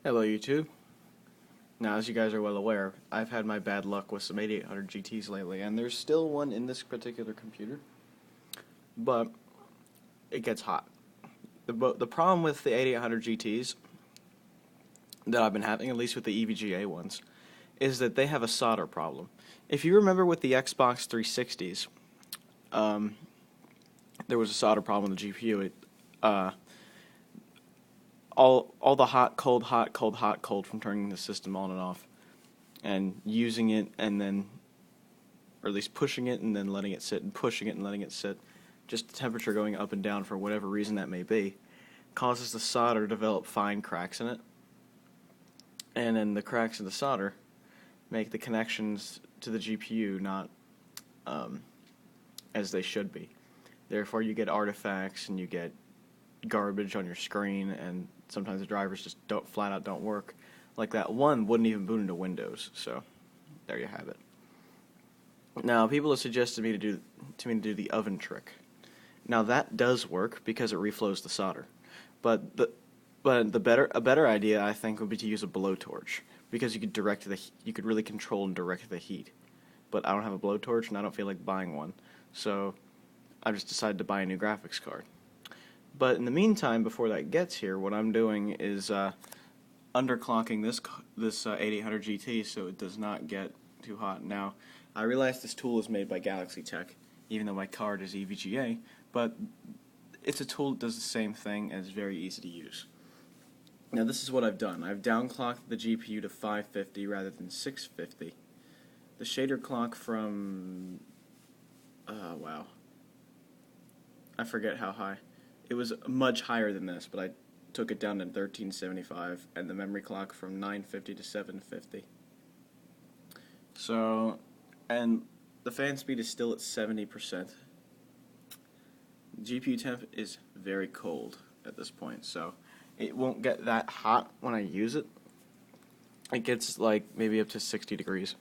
Hello YouTube. Now, as you guys are well aware, I've had my bad luck with some 8800 GTs lately, and there's still one in this particular computer, but it gets hot. The problem with the 8800 GTs that I've been having, at least with the EVGA ones, is that they have a solder problem. If you remember with the Xbox 360s, there was a solder problem with the GPU. All the hot, cold, hot, cold, hot, cold from turning the system on and off, and using it, and then, or at least pushing it and then letting it sit, and pushing it and letting it sit, just the temperature going up and down for whatever reason that may be, causes the solder to develop fine cracks in it, and then the cracks in the solder make the connections to the GPU not as they should be. Therefore, you get artifacts and you get garbage on your screen, and sometimes the drivers just flat out don't work. Like that one wouldn't even boot into Windows. So there you have it. Now, people have suggested me to do the oven trick. Now that does work because it reflows the solder, but a better idea, I think, would be to use a blowtorch, because you could really control and direct the heat. But I don't have a blowtorch and I don't feel like buying one, so I just decided to buy a new graphics card. But in the meantime, before that gets here, what I'm doing is underclocking this 8800 GT so it does not get too hot. Now, I realize this tool is made by Galaxy Tech, even though my card is EVGA, but it's a tool that does the same thing and is very easy to use. Now, this is what I've done. I've downclocked the GPU to 550 rather than 650. The shader clock from... wow. I forget how high. It was much higher than this, but I took it down to 1375, and the memory clock from 950 to 750. So, and the fan speed is still at 70%. GPU temp is very cold at this point, so it won't get that hot when I use it. It gets like maybe up to 60 degrees.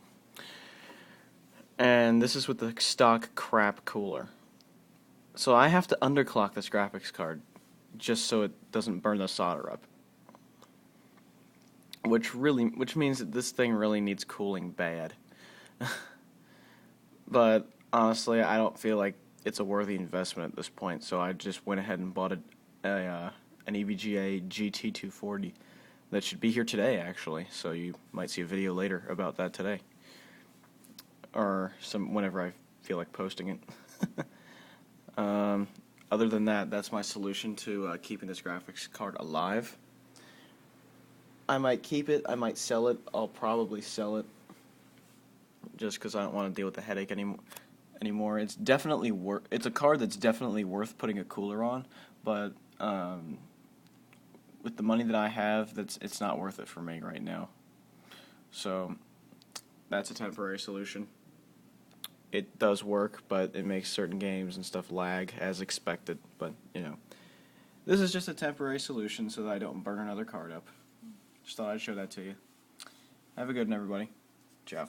And this is with the stock crap cooler. So I have to underclock this graphics card just so it doesn't burn the solder up. Which means that this thing really needs cooling bad. But honestly, I don't feel like it's a worthy investment at this point, so I just went ahead and bought an EVGA GT240 that should be here today, actually. So you might see a video later about that today, or whenever I feel like posting it. Other than that, that's my solution to keeping this graphics card alive. I might keep it, I might sell it. I'll probably sell it just because I don't want to deal with the headache anymore. It's definitely it's a card that's definitely worth putting a cooler on, but with the money that I have, it's not worth it for me right now. So that's a temporary solution. It does work, but it makes certain games and stuff lag as expected. But, you know, this is just a temporary solution so that I don't burn another card up. Just thought I'd show that to you. Have a good one, everybody. Ciao.